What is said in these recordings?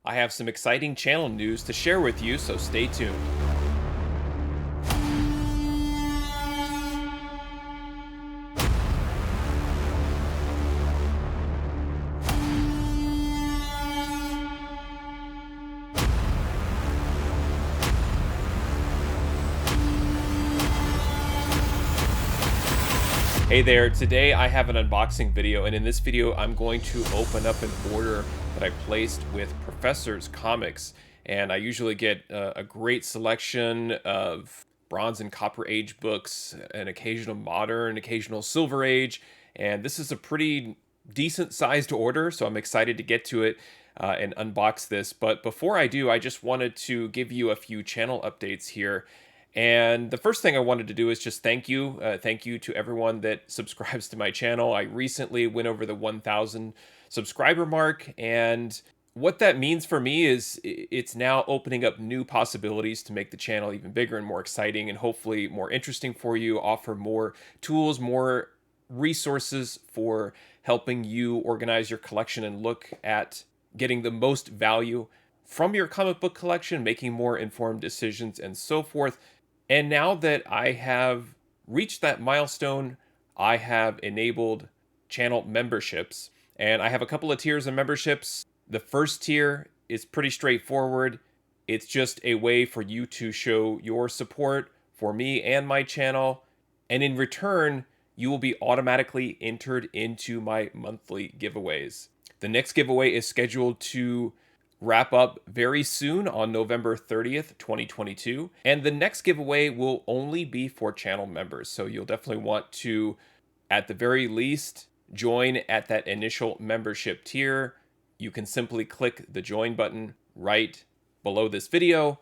I have some exciting channel news to share with you, so stay tuned. Hey there, today I have an unboxing video, and in this video I'm going to open up an order that I placed with Professor's Comics. And I usually get a great selection of Bronze and Copper Age books, an occasional Modern, occasional Silver Age, and this is a pretty decent sized order, so I'm excited to get to it and unbox this. But before I do, I just wanted to give you a few channel updates here. And the first thing I wanted to do is just thank you. Thank you to everyone that subscribes to my channel. I recently went over the 1,000 subscriber mark, and what that means for me is it's now opening up new possibilities to make the channel even bigger and more exciting and hopefully more interesting for you, offer more tools, more resources for helping you organize your collection and look at getting the most value from your comic book collection, making more informed decisions, and so forth. And now that I have reached that milestone, I have enabled channel memberships. And I have a couple of tiers of memberships. The first tier is pretty straightforward. It's just a way for you to show your support for me and my channel. And in return, you will be automatically entered into my monthly giveaways. The next giveaway is scheduled to wrap up very soon on November 30th, 2022. And the next giveaway will only be for channel members. So you'll definitely want to, at the very least, join at that initial membership tier. You can simply click the join button right below this video.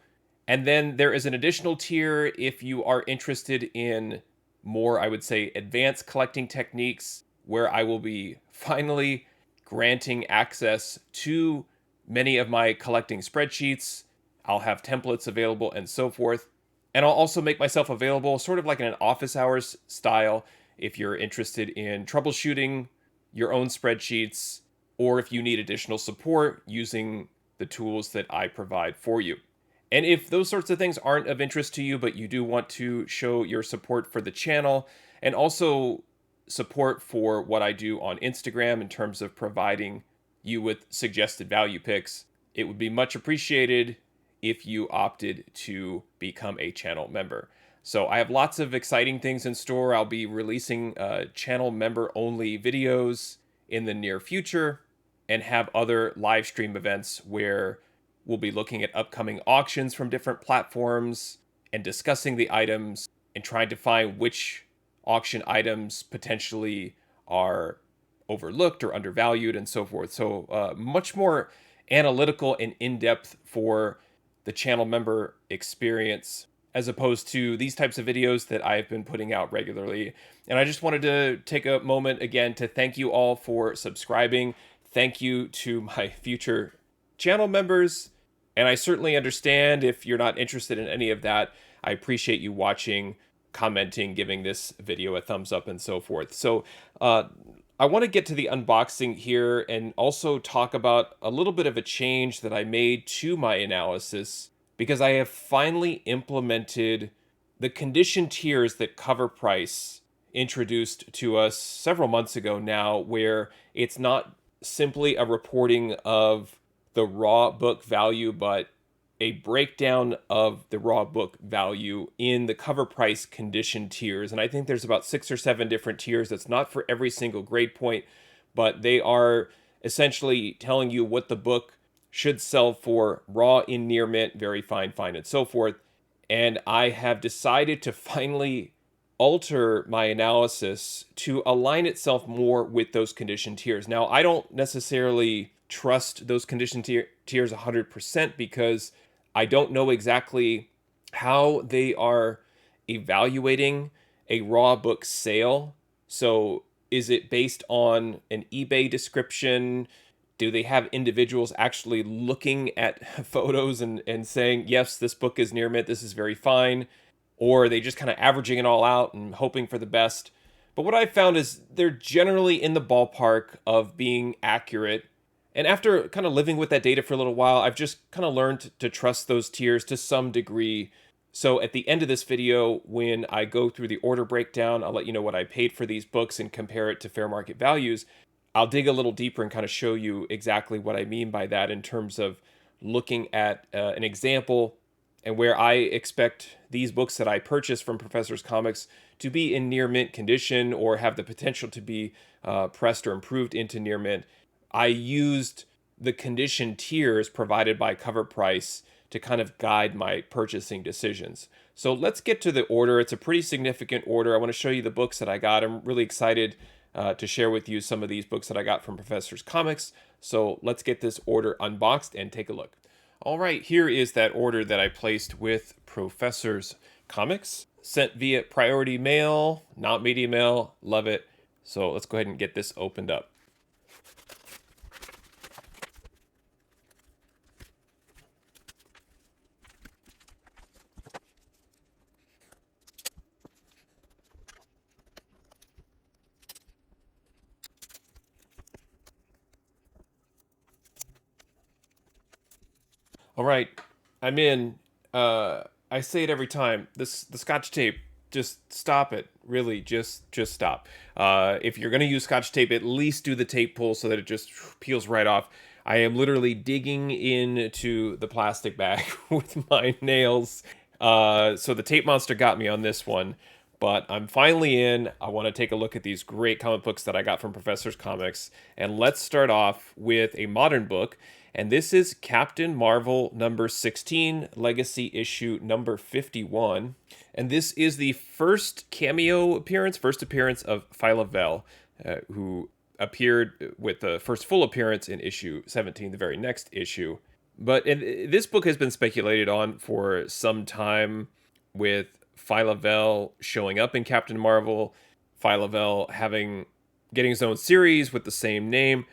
And then there is an additional tier if you are interested in more, I would say, advanced collecting techniques, where I will be finally granting access to many of my collecting spreadsheets. I'll have templates available and so forth. And I'll also make myself available sort of like in an office hours style if you're interested in troubleshooting your own spreadsheets, or if you need additional support using the tools that I provide for you. And if those sorts of things aren't of interest to you, but you do want to show your support for the channel and also support for what I do on Instagram in terms of providing you with suggested value picks, it would be much appreciated if you opted to become a channel member. So I have lots of exciting things in store. I'll be releasing channel member only videos in the near future and have other live stream events where we'll be looking at upcoming auctions from different platforms and discussing the items and trying to find which auction items potentially are overlooked or undervalued and so forth. So much more analytical and in-depth for the channel member experience, as opposed to these types of videos that I've been putting out regularly. And I just wanted to take a moment again to thank you all for subscribing. Thank you to my future channel members. And I certainly understand if you're not interested in any of that. I appreciate you watching, commenting, giving this video a thumbs up, and so forth. So I want to get to the unboxing here and also talk about a little bit of a change that I made to my analysis, because I have finally implemented the condition tiers that Cover Price introduced to us several months ago now, where it's not simply a reporting of the raw book value, but a breakdown of the raw book value in the Cover Price condition tiers. And I think there's about 6 or 7 different tiers. That's not for every single grade point, but they are essentially telling you what the book should sell for: raw, in near mint, very fine, fine, and so forth. And I have decided to finally alter my analysis to align itself more with those condition tiers. Now, I don't necessarily trust those condition tiers 100%, because I don't know exactly how they are evaluating a raw book sale. So is it based on an eBay description? Do they have individuals actually looking at photos and saying, yes, this book is near mint, this is very fine? Or are they just kind of averaging it all out and hoping for the best? But what I've found is they're generally in the ballpark of being accurate. And after kind of living with that data for a little while, I've just kind of learned to trust those tiers to some degree. So at the end of this video, when I go through the order breakdown, I'll let you know what I paid for these books and compare it to fair market values. I'll dig a little deeper and kind of show you exactly what I mean by that in terms of looking at an example and where I expect these books that I purchased from Professor's Comics to be in near mint condition or have the potential to be pressed or improved into near mint. I used the condition tiers provided by Cover Price to kind of guide my purchasing decisions. So let's get to the order. It's a pretty significant order. I want to show you the books that I got. I'm really excited to share with you some of these books that I got from Professor's Comics. So let's get this order unboxed and take a look. All right, here is that order that I placed with Professor's Comics. Sent via priority mail, not media mail. Love it. So let's go ahead and get this opened up. All right, I'm in. I say it every time. The Scotch tape, just stop it. Really, just stop. If you're gonna use Scotch tape, at least do the tape pull so that it just peels right off. I am literally digging into the plastic bag with my nails. So the tape monster got me on this one, but I'm finally in. I want to take a look at these great comic books that I got from Professor's Comics, and let's start off with a modern book. And this is Captain Marvel number 16, Legacy issue number 51. And this is the first first appearance of Phyla Vell, who appeared with the first full appearance in issue 17, the very next issue. But this book has been speculated on for some time, with Phyla Vell showing up in Captain Marvel, Phyla Vell getting his own series with the same name,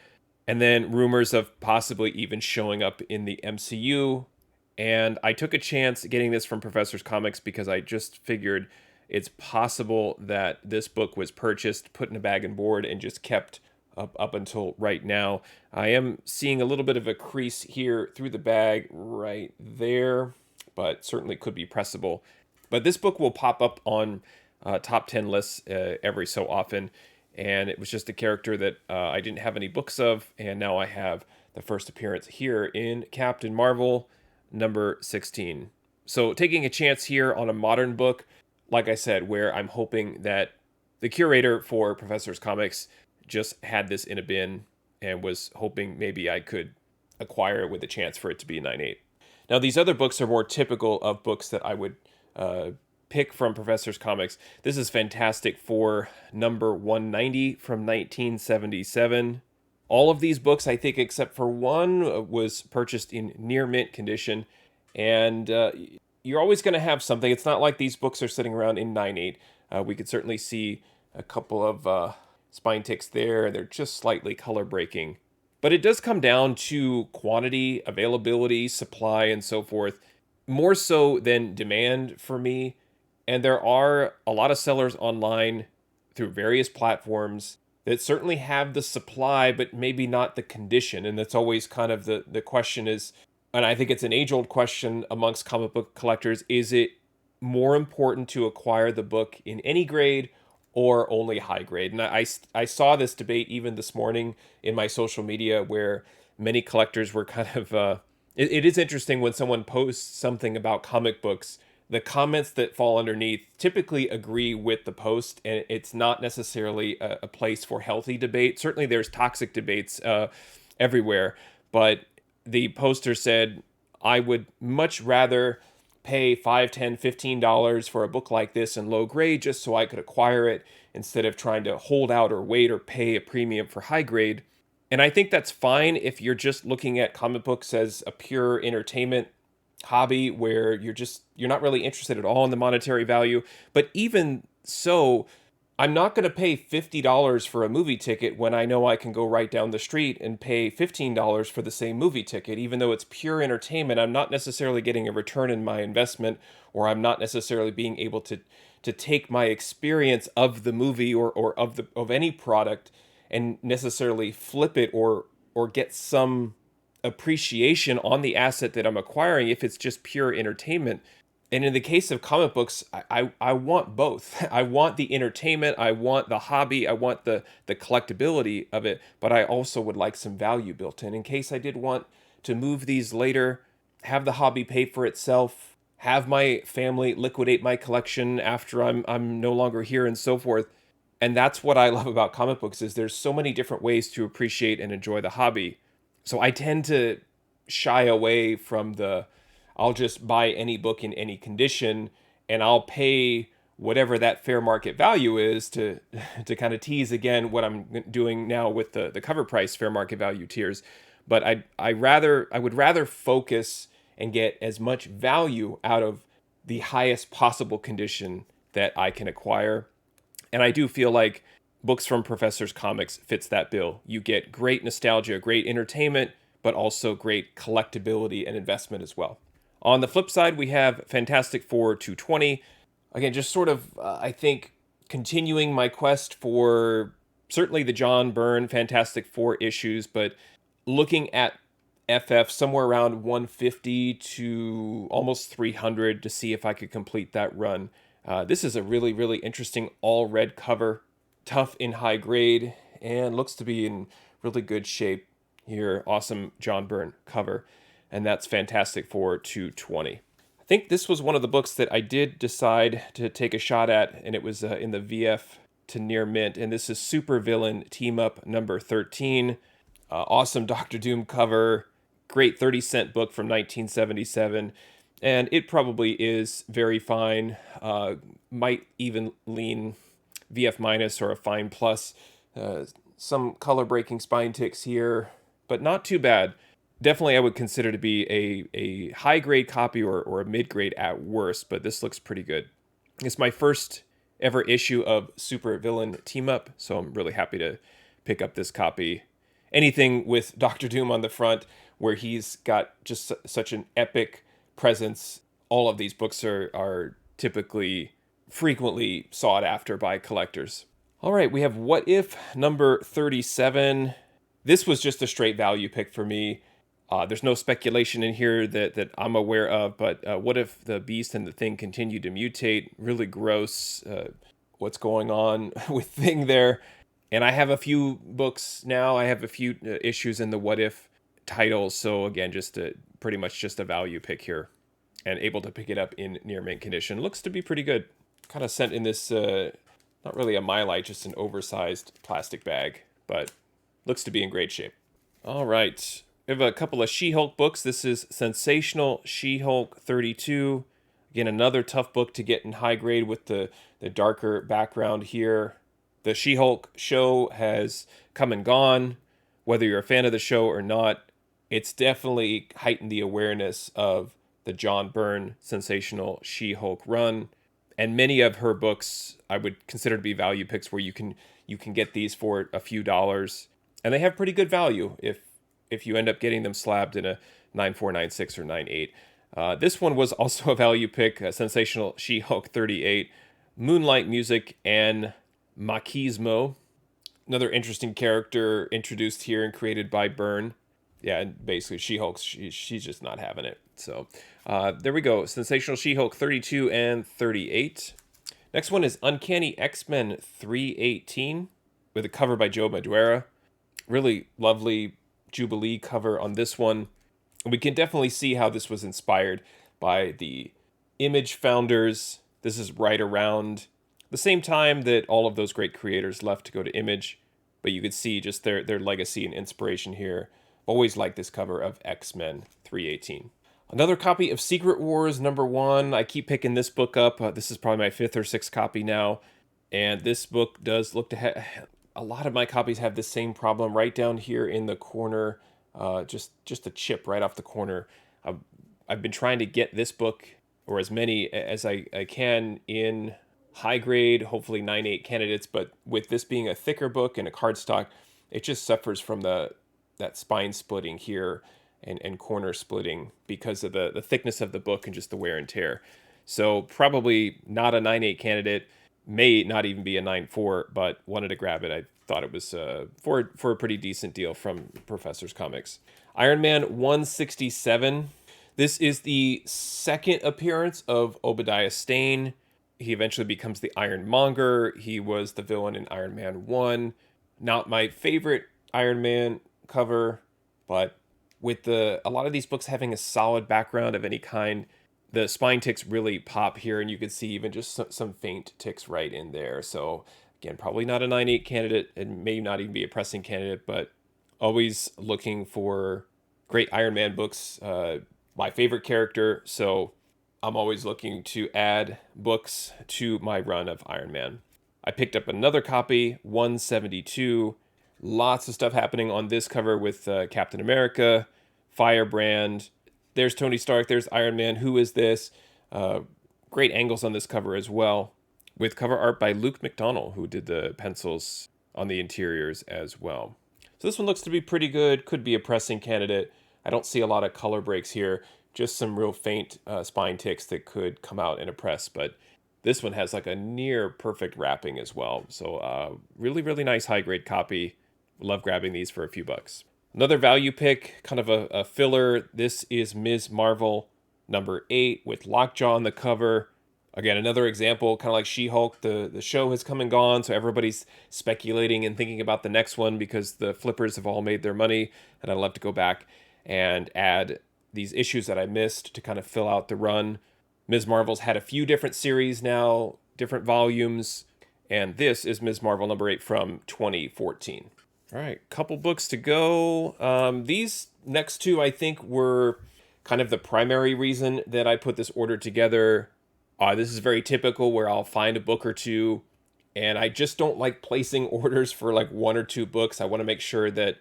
and then rumors of possibly even showing up in the MCU. And I took a chance getting this from Professor's Comics because I just figured it's possible that this book was purchased, put in a bag and board, and just kept up until right now. I am seeing a little bit of a crease here through the bag right there, but certainly could be pressable. But this book will pop up on top 10 lists every so often. And it was just a character that I didn't have any books of, and now I have the first appearance here in Captain Marvel number 16. So taking a chance here on a modern book, like I said, where I'm hoping that the curator for Professor's Comics just had this in a bin and was hoping maybe I could acquire it with a chance for it to be a 9.8. Now these other books are more typical of books that I would pick from Professor's Comics. This is Fantastic Four number 190 from 1977. All of these books, I think, except for one, was purchased in near mint condition. And you're always going to have something. It's not like these books are sitting around in 9.8. We could certainly see a couple of spine ticks there. They're just slightly color breaking. But it does come down to quantity, availability, supply, and so forth, more so than demand for me. And there are a lot of sellers online through various platforms that certainly have the supply, but maybe not the condition. And that's always kind of the question is, and I think it's an age-old question amongst comic book collectors, is it more important to acquire the book in any grade or only high grade? And I saw this debate even this morning in my social media, where many collectors were kind of... it is interesting when someone posts something about comic books, the comments that fall underneath typically agree with the post, and it's not necessarily a place for healthy debate. Certainly there's toxic debates everywhere, but the poster said, I would much rather pay $5, $10, $15 for a book like this in low grade just so I could acquire it, instead of trying to hold out or wait or pay a premium for high grade. And I think that's fine if you're just looking at comic books as a pure entertainment hobby where you're not really interested at all in the monetary value. But even so, I'm not going to pay $50 for a movie ticket when I know I can go right down the street and pay $15 for the same movie ticket. Even though it's pure entertainment, I'm not necessarily getting a return in my investment, or I'm not necessarily being able to take my experience of the movie or of any product and necessarily flip it or or get some appreciation on the asset that I'm acquiring if it's just pure entertainment. And in the case of comic books, I want both. I want the entertainment, I want the hobby, I want the collectability of it, but I also would like some value built in case I did want to move these later, have the hobby pay for itself, have my family liquidate my collection after I'm no longer here and so forth. And that's what I love about comic books is there's so many different ways to appreciate and enjoy the hobby. So I tend to shy away from the I'll just buy any book in any condition and I'll pay whatever that fair market value is to to kind of tease again what I'm doing now with the cover price fair market value tiers. But I would rather focus and get as much value out of the highest possible condition that I can acquire. And I do feel like books from Professor's Comics fits that bill. You get great nostalgia, great entertainment, but also great collectability and investment as well. On the flip side, we have Fantastic Four 220. Again, just sort of, I think, continuing my quest for certainly the John Byrne Fantastic Four issues, but looking at FF somewhere around 150 to almost 300 to see if I could complete that run. This is a really, really interesting all red cover, tough in high grade, and looks to be in really good shape here. Awesome John Byrne cover, and that's Fantastic Four 220. I think this was one of the books that I did decide to take a shot at, and it was in the VF to near mint, and this is Super Villain Team Up number 13. Awesome Doctor Doom cover, great 30-cent book from 1977, and it probably is very fine. Might even lean VF minus or a fine plus. Some color breaking spine ticks here, but not too bad. Definitely I would consider to be a high grade copy or a mid grade at worst, but this looks pretty good. It's my first ever issue of Super Villain Team Up, so I'm really happy to pick up this copy. Anything with Doctor Doom on the front where he's got just such an epic presence, all of these books are typically frequently sought after by collectors. All right, we have What If number 37. This was just a straight value pick for me. There's no speculation in here that I'm aware of, but what if the Beast and the Thing continue to mutate? Really gross. What's going on with Thing there? And I have a few books now. I have a few issues in the What If titles. So again, just pretty much just a value pick here, and able to pick it up in near mint condition. Looks to be pretty good. Kind of sent in this, not really a Mylite, just an oversized plastic bag, but looks to be in great shape. All right. We have a couple of She-Hulk books. This is Sensational She-Hulk 32. Again, another tough book to get in high grade with the darker background here. The She-Hulk show has come and gone. Whether you're a fan of the show or not, it's definitely heightened the awareness of the John Byrne Sensational She-Hulk run. And many of her books I would consider to be value picks where you can get these for a few dollars. And they have pretty good value if you end up getting them slabbed in a 9496 or 98. This one was also a value pick, Sensational She-Hulk 38, Moonlight Music, and Machismo. Another interesting character introduced here and created by Byrne. Yeah, and basically She-Hulk, she's just not having it. So there we go, Sensational She-Hulk 32 and 38. Next one is Uncanny X-Men 318 with a cover by Joe Madureira. Really lovely Jubilee cover on this one. We can definitely see how this was inspired by the Image founders. This is right around the same time that all of those great creators left to go to Image, but you could see just their legacy and inspiration here. Always like this cover of X-Men 318. Another copy of Secret Wars number 1. I keep picking this book up. This is probably my 5th or 6th copy now, and this book does look to have... A lot of my copies have the same problem right down here in the corner, just a chip right off the corner. I've been trying to get this book, or as many as I can, in high grade, hopefully 9.8 candidates, but with this being a thicker book and a cardstock, it just suffers from that spine splitting here and corner splitting because of the thickness of the book and just the wear and tear. So probably not a 9.8 candidate. May not even be a 9.4, but wanted to grab it. thought it was for a pretty decent deal from Professor's Comics. Iron Man 167. This is the second appearance of Obadiah Stane. He eventually becomes the Ironmonger. He was the villain in Iron Man 1. Not my favorite Iron Man cover, but with a lot of these books having a solid background of any kind, the spine ticks really pop here, and you can see even just some faint ticks right in there. So again, probably not a 9.8 candidate, and may not even be a pressing candidate, but always looking for great Iron Man books. My favorite character, so I'm always looking to add books to my run of Iron Man. I picked up another copy, 172. Lots of stuff happening on this cover with Captain America, Firebrand. There's Tony Stark, there's Iron Man. Who is this? Great angles on this cover as well, with cover art by Luke McDonnell, who did the pencils on the interiors as well. So this one looks to be pretty good, could be a pressing candidate. I don't see a lot of color breaks here, just some real faint spine ticks that could come out in a press, but this one has like a near perfect wrapping as well. So really, really nice high grade copy. Love grabbing these for a few bucks. Another value pick, kind of a filler. This is Ms. Marvel number 8 with Lockjaw on the cover. Again, another example, kind of like She-Hulk, the show has come and gone, so everybody's speculating and thinking about the next one because the flippers have all made their money, and I'd love to go back and add these issues that I missed to kind of fill out the run. Ms. Marvel's had a few different series now, different volumes, and this is Ms. Marvel number 8 from 2014. All right, couple books to go. These next two, I think, were kind of the primary reason that I put this order together. This is very typical where I'll find a book or two, and I just don't like placing orders for like 1 or 2 books. I want to make sure that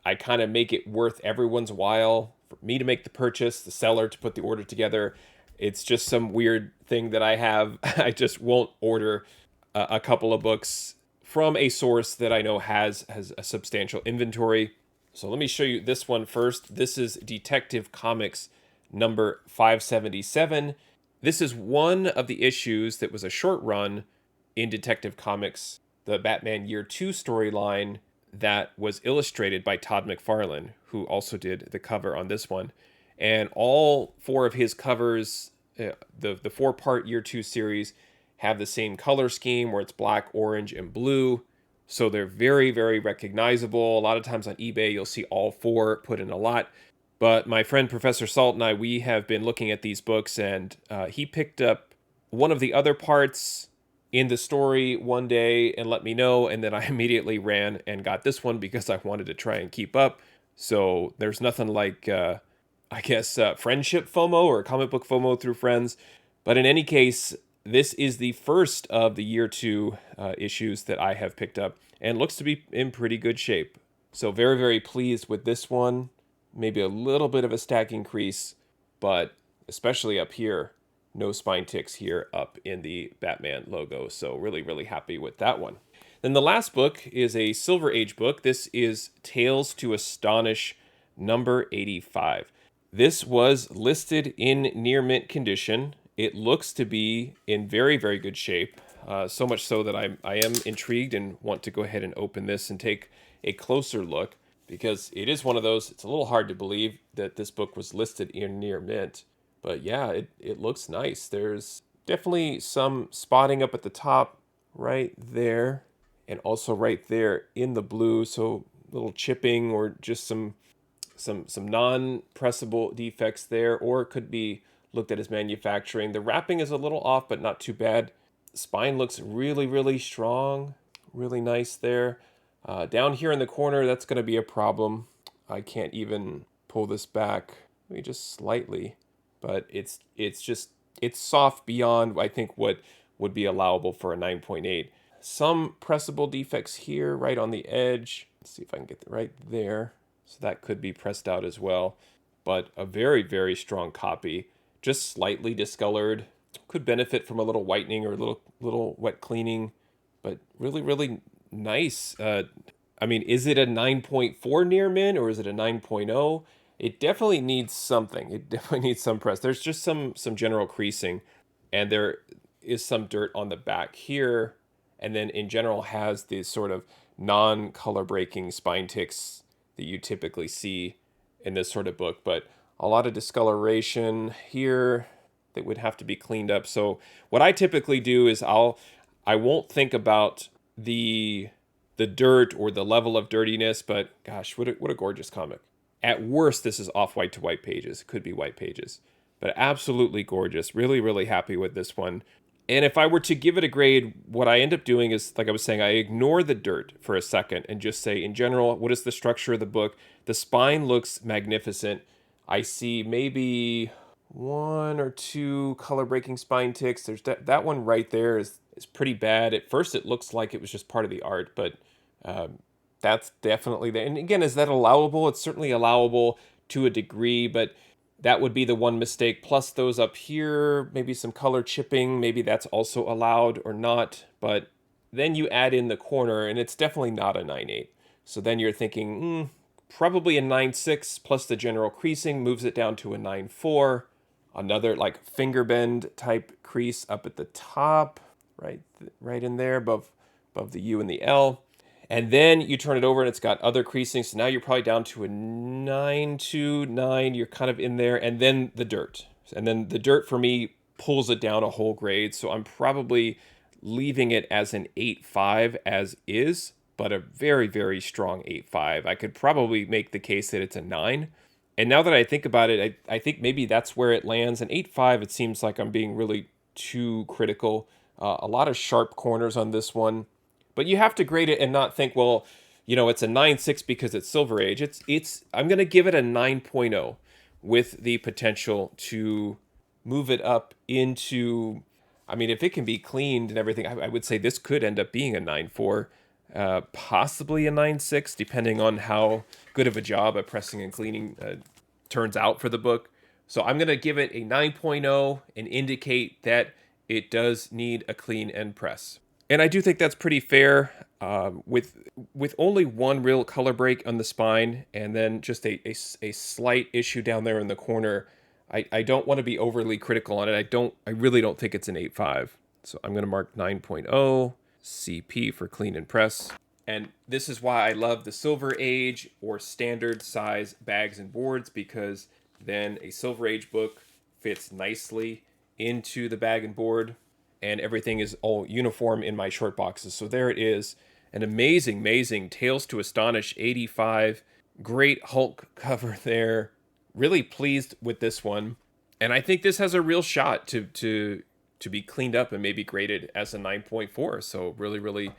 I kind of make it worth everyone's while for me to make the purchase, the seller to put the order together. It's just some weird thing that I have. I just won't order a couple of books from a source that I know has a substantial inventory. So let me show you this one first. This is Detective Comics number 577. This is one of the issues that was a short run in Detective Comics, the Batman Year 2 storyline that was illustrated by Todd McFarlane, who also did the cover on this one. And all 4 of his covers, the 4-part Year 2 series, have the same color scheme where it's black, orange, and blue. So they're very, very recognizable. A lot of times on eBay, you'll see all 4 put in a lot. But my friend Professor Salt and I, we have been looking at these books, and he picked up one of the other parts in the story one day and let me know, and then I immediately ran and got this one because I wanted to try and keep up. So there's nothing like, I guess, friendship FOMO or comic book FOMO through friends. But in any case, this is the first of the Year 2 issues that I have picked up and looks to be in pretty good shape. So very, very pleased with this one. Maybe a little bit of a stack increase, but especially up here, no spine ticks here up in the Batman logo. So really, really happy with that one. Then the last book is a Silver Age book. This is Tales to Astonish number 85. This was listed in near mint condition. It looks to be in very, very good shape. So much so that I am intrigued and want to go ahead and open this and take a closer look, because it is one of those, it's a little hard to believe that this book was listed in near mint. But yeah, it looks nice. There's definitely some spotting up at the top right there, and also right there in the blue. So little chipping or just some non-pressable defects there, or it could be looked at as manufacturing. The wrapping is a little off, but not too bad. Spine looks really, really strong. Really nice there. Down here in the corner, that's going to be a problem. I can't even pull this back, maybe just slightly, but it's soft beyond, I think, what would be allowable for a 9.8. Some pressable defects here right on the edge. Let's see if I can get it right there. So that could be pressed out as well, but a very, very strong copy. Just slightly discolored. Could benefit from a little whitening or a little wet cleaning, but really, really nice. I mean, is it a 9.4 near mint or is it a 9.0? It definitely needs something. It definitely needs some press. There's just some general creasing, and there is some dirt on the back here, and then in general has these sort of non-color breaking spine ticks that you typically see in this sort of book, but a lot of discoloration here that would have to be cleaned up. So what I typically do is I won't think about the dirt or the level of dirtiness, but gosh, what a gorgeous comic. At worst, this is off-white to white pages. It could be white pages, but absolutely gorgeous. Really, really happy with this one. And if I were to give it a grade, what I end up doing is, like I was saying, I ignore the dirt for a second and just say, in general, what is the structure of the book? The spine looks magnificent. I see maybe one or two color breaking spine ticks. There's that one right there is pretty bad. At first, it looks like it was just part of the art, but that's definitely there. And again, is that allowable? It's certainly allowable to a degree, but that would be the one mistake. Plus those up here, maybe some color chipping, maybe that's also allowed or not. But then you add in the corner, and it's definitely not a 9.8. So then you're thinking, probably a 9.6 plus the general creasing moves it down to a 9.4. Another like finger bend type crease up at the top, right in there above the U and the L. And then you turn it over and it's got other creasing. So now you're probably down to a 9.2, 9. You're kind of in there. And then the dirt. And then the dirt for me pulls it down a whole grade. So I'm probably leaving it as an 8.5 as is, but a very, very strong 8.5. I could probably make the case that it's a 9. And now that I think about it, I think maybe that's where it lands. An 8.5, it seems like I'm being really too critical. A lot of sharp corners on this one. But you have to grade it and not think, well, it's a 9.6 because it's Silver Age. I'm going to give it a 9.0 with the potential to move it up into, I mean, if it can be cleaned and everything, I would say this could end up being a 9.4, possibly a 9.6, depending on how good of a job a pressing and cleaning turns out for the book. So I'm going to give it a 9.0 and indicate that it does need a clean and press. And I do think that's pretty fair, with only one real color break on the spine and then just a slight issue down there in the corner. I don't want to be overly critical on it. I really don't think it's an 8.5. So I'm going to mark 9.0 CP for clean and press. And this is why I love the Silver Age or standard size bags and boards, because then a Silver Age book fits nicely into the bag and board, and everything is all uniform in my short boxes. So there it is. An amazing, amazing Tales to Astonish 85. Great Hulk cover there. Really pleased with this one. And I think this has a real shot to be cleaned up and maybe graded as a 9.4. So really, really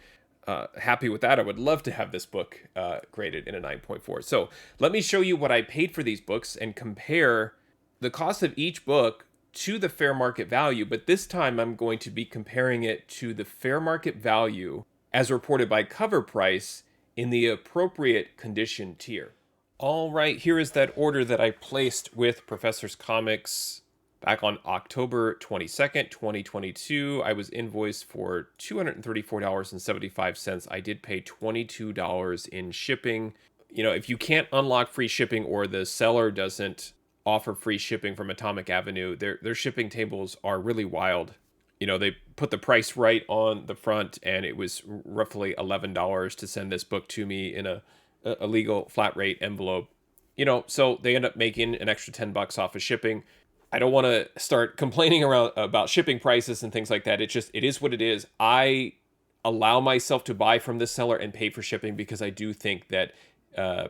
happy with that. I would love to have this book graded in a 9.4. So let me show you what I paid for these books and compare the cost of each book to the fair market value, but this time I'm going to be comparing it to the fair market value as reported by Cover Price in the appropriate condition tier. All right, here is that order that I placed with Professor's Comics back on October 22nd, 2022. I was invoiced for $234.75. I did pay $22 in shipping. If you can't unlock free shipping or the seller doesn't offer free shipping from Atomic Avenue, their shipping tables are really wild. They put the price right on the front, and it was roughly $11 to send this book to me in a legal flat rate envelope. So they end up making an extra $10 off of shipping. I don't want to start complaining about shipping prices and things like that. It is what it is. I allow myself to buy from this seller and pay for shipping because I do think that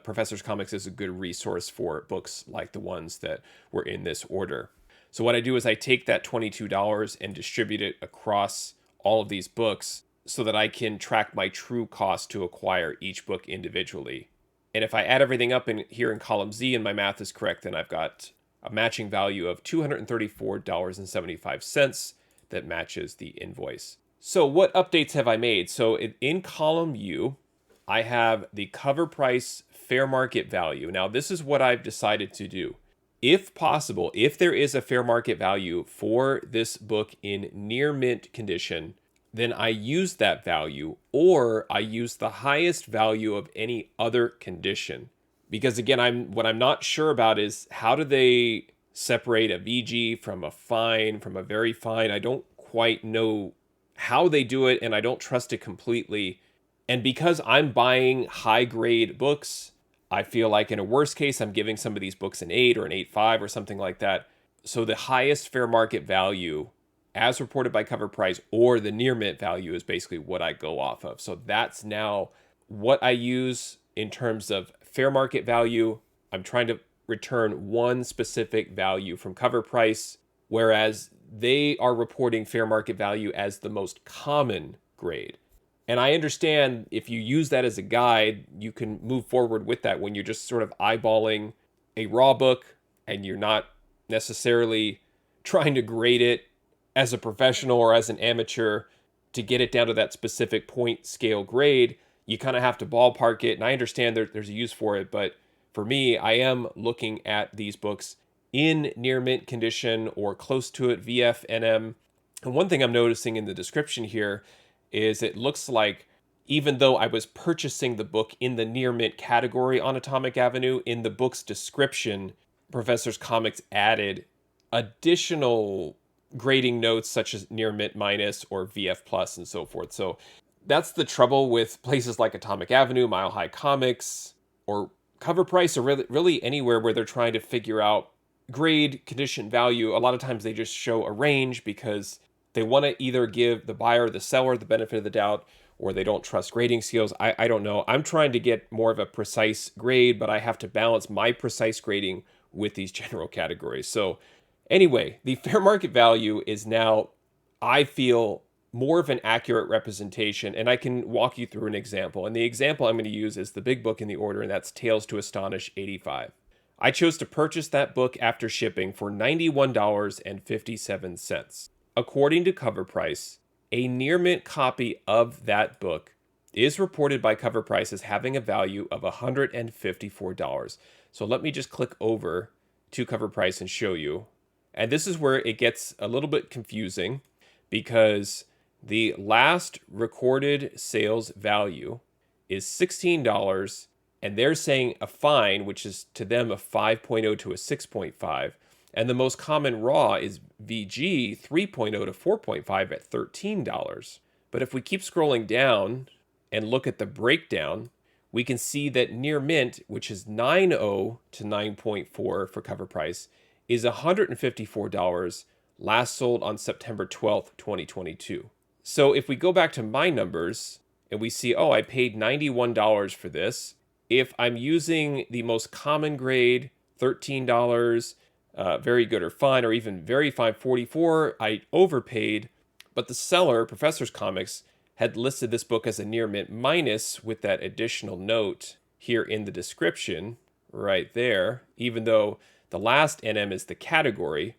Professor's Comics is a good resource for books like the ones that were in this order. So what I do is I take that $22 and distribute it across all of these books so that I can track my true cost to acquire each book individually. And if I add everything up in here in column Z and my math is correct, then I've got a matching value of $234.75 that matches the invoice. So what updates have I made? So in column U, I have the Cover Price fair market value. Now, this is what I've decided to do. If possible, if there is a fair market value for this book in near mint condition, then I use that value, or I use the highest value of any other condition. Because again, what I'm not sure about is how do they separate a VG from a fine, from a very fine? I don't quite know how they do it, and I don't trust it completely. And because I'm buying high grade books, I feel like in a worst case, I'm giving some of these books an 8 or an 8.5 or something like that. So the highest fair market value, as reported by cover price, or the near mint value, is basically what I go off of. So that's now what I use in terms of fair market value. I'm trying to return one specific value from cover price, whereas they are reporting fair market value as the most common grade. And I understand if you use that as a guide, you can move forward with that when you're just sort of eyeballing a raw book and you're not necessarily trying to grade it as a professional or as an amateur to get it down to that specific point scale grade. You kind of have to ballpark it. And I understand there's a use for it. But for me, I am looking at these books in near mint condition or close to it, VFNM. And one thing I'm noticing in the description here is it looks like even though I was purchasing the book in the near mint category on Atomic Avenue, in the book's description, Professor's Comics added additional grading notes such as near mint minus or VF plus and so forth. So that's the trouble with places like Atomic Avenue, Mile High Comics, or Cover Price, or really anywhere where they're trying to figure out grade, condition, value. A lot of times they just show a range because they want to either give the buyer or the seller the benefit of the doubt, or they don't trust grading skills. I don't know. I'm trying to get more of a precise grade, but I have to balance my precise grading with these general categories. So anyway, the fair market value is now, I feel, more of an accurate representation, and I can walk you through an example. And the example I'm going to use is the big book in the order, and that's Tales to Astonish 85. I chose to purchase that book after shipping for $91.57. According to Cover Price, a near mint copy of that book is reported by Cover Price as having a value of $154. So let me just click over to Cover Price and show you. And this is where it gets a little bit confusing because the last recorded sales value is $16, and they're saying a fine, which is to them a 5.0 to a 6.5. And the most common raw is VG 3.0 to 4.5 at $13. But if we keep scrolling down and look at the breakdown, we can see that near mint, which is 9.0 to 9.4 for cover price, is $154, last sold on September 12th, 2022. So if we go back to my numbers and we see, oh, I paid $91 for this. If I'm using the most common grade, $13, very good or fine, or even very fine, $44, I overpaid. But the seller, Professor's Comics, had listed this book as a near mint minus with that additional note here in the description right there, even though the last NM is the category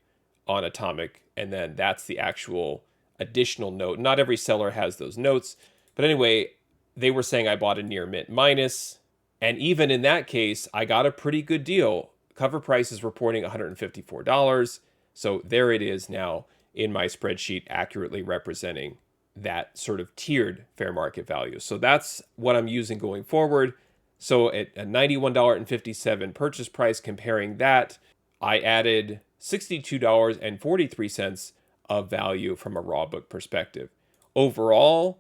on Atomic, and then that's the actual additional note. Not every seller has those notes, but anyway, they were saying I bought a near mint minus, and even in that case, I got a pretty good deal. Cover Price is reporting $154, so there it is now in my spreadsheet, accurately representing that sort of tiered fair market value. So that's what I'm using going forward. So at a $91.57 purchase price, comparing that, I added $62.43 of value from a raw book perspective. Overall,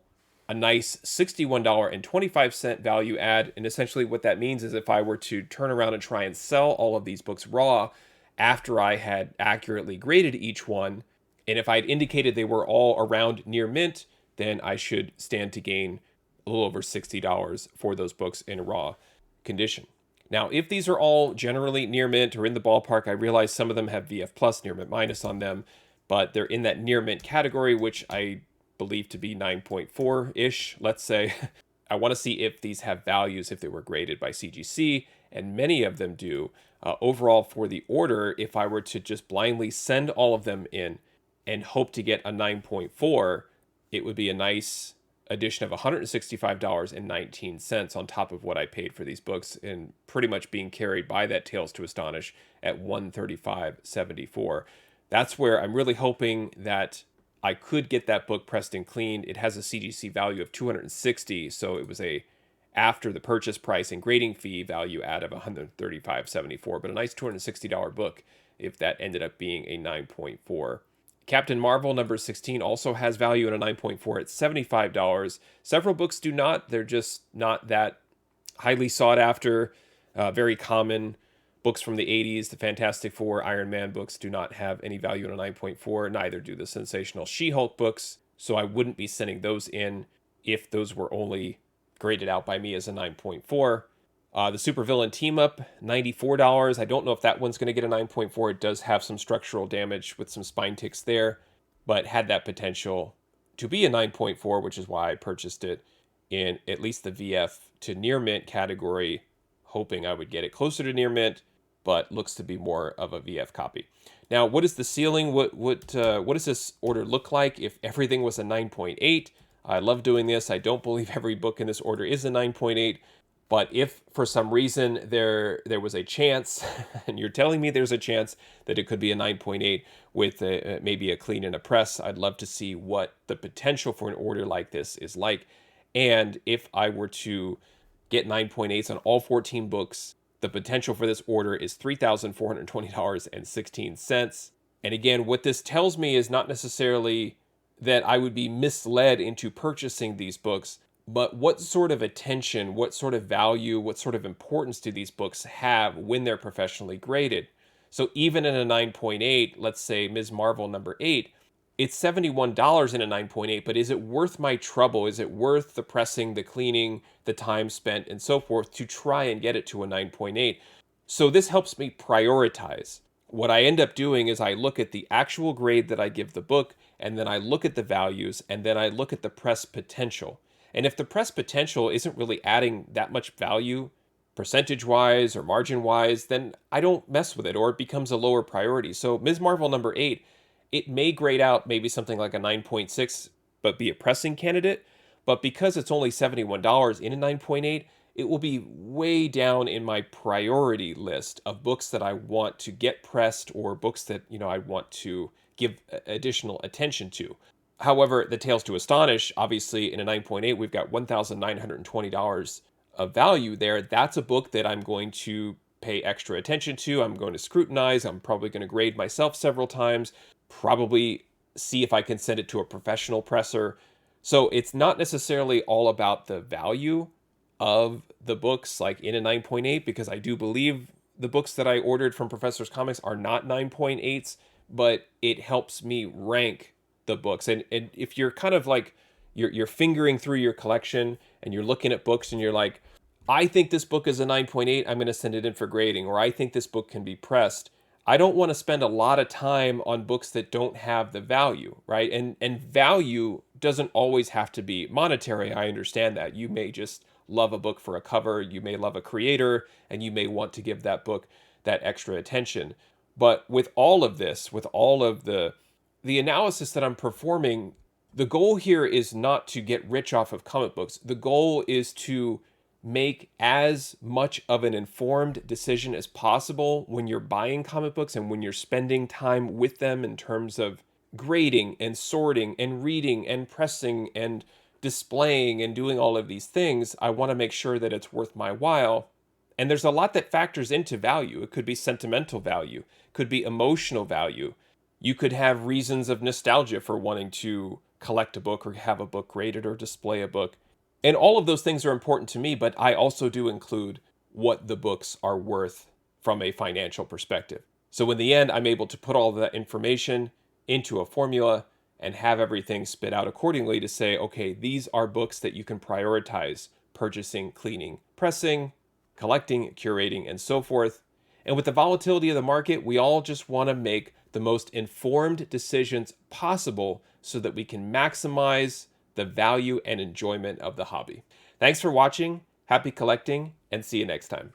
a nice $61.25 value add. And essentially what that means is if I were to turn around and try and sell all of these books raw after I had accurately graded each one, and if I'd indicated they were all around near mint, then I should stand to gain a little over $60 for those books in raw condition. Now, if these are all generally near mint or in the ballpark, I realize some of them have VF plus, near mint minus on them, but they're in that near mint category, which I believe to be 9.4-ish, let's say. I want to see if these have values, if they were graded by CGC, and many of them do. Overall, for the order, if I were to just blindly send all of them in and hope to get a 9.4, it would be a nice addition of $165.19 on top of what I paid for these books, and pretty much being carried by that Tales to Astonish at $135.74. That's where I'm really hoping that I could get that book pressed and cleaned. It has a CGC value of $260, so it was a after the purchase price and grading fee value add of $135.74, but a nice $260 book if that ended up being a 9.4 Captain Marvel number 16 also has value at a 9.4 at $75. Several books do not. They're just not that highly sought after, very common. Books from the 80s, the Fantastic Four, Iron Man books do not have any value in a 9.4. Neither do the sensational She-Hulk books. So I wouldn't be sending those in if those were only graded out by me as a 9.4. The Supervillain Team Up, $94. I don't know if that one's going to get a 9.4. It does have some structural damage with some spine ticks there, but had that potential to be a 9.4, which is why I purchased it in at least the VF to near mint category, hoping I would get it closer to near mint, but looks to be more of a VF copy. Now, what is the ceiling? What does this order look like if everything was a 9.8? I love doing this. I don't believe every book in this order is a 9.8, but if for some reason there was a chance, and you're telling me there's a chance that it could be a 9.8 with maybe a clean and a press, I'd love to see what the potential for an order like this is like. And if I were to get 9.8s on all 14 books, the potential for this order is $3,420.16. And again, what this tells me is not necessarily that I would be misled into purchasing these books, but what sort of attention, what sort of value, what sort of importance do these books have when they're professionally graded? So even in a 9.8, let's say Ms. Marvel number 8, it's $71 in a 9.8, but is it worth my trouble? Is it worth the pressing, the cleaning, the time spent, and so forth to try and get it to a 9.8? So this helps me prioritize. What I end up doing is I look at the actual grade that I give the book, and then I look at the values, and then I look at the press potential. And if the press potential isn't really adding that much value, percentage-wise or margin-wise, then I don't mess with it, or it becomes a lower priority. So Ms. Marvel number 8, it may grade out maybe something like a 9.6, but be a pressing candidate. But because it's only $71 in a 9.8, it will be way down in my priority list of books that I want to get pressed or books that, I want to give additional attention to. However, the Tales to Astonish, obviously in a 9.8, we've got $1,920 of value there. That's a book that I'm going to pay extra attention to. I'm going to scrutinize. I'm probably going to grade myself several times, probably see if I can send it to a professional presser. So it's not necessarily all about the value of the books like in a 9.8, because I do believe the books that I ordered from Professor's Comics are not 9.8s, but it helps me rank the books. And if you're kind of like, you're fingering through your collection and you're looking at books and you're like, I think this book is a 9.8, I'm going to send it in for grading, or I think this book can be pressed. I don't want to spend a lot of time on books that don't have the value, right? And value doesn't always have to be monetary. I understand that. You may just love a book for a cover, you may love a creator, and you may want to give that book that extra attention. But with all of this, with all of the analysis that I'm performing, the goal here is not to get rich off of comic books. The goal is to make as much of an informed decision as possible when you're buying comic books and when you're spending time with them in terms of grading and sorting and reading and pressing and displaying and doing all of these things. I want to make sure that it's worth my while. And there's a lot that factors into value. It could be sentimental value, could be emotional value. You could have reasons of nostalgia for wanting to collect a book or have a book graded or display a book. And all of those things are important to me, but I also do include what the books are worth from a financial perspective. So in the end, I'm able to put all of that information into a formula and have everything spit out accordingly to say, okay, these are books that you can prioritize purchasing, cleaning, pressing, collecting, curating, and so forth. And with the volatility of the market, we all just want to make the most informed decisions possible so that we can maximize the value and enjoyment of the hobby. Thanks for watching, happy collecting, and see you next time.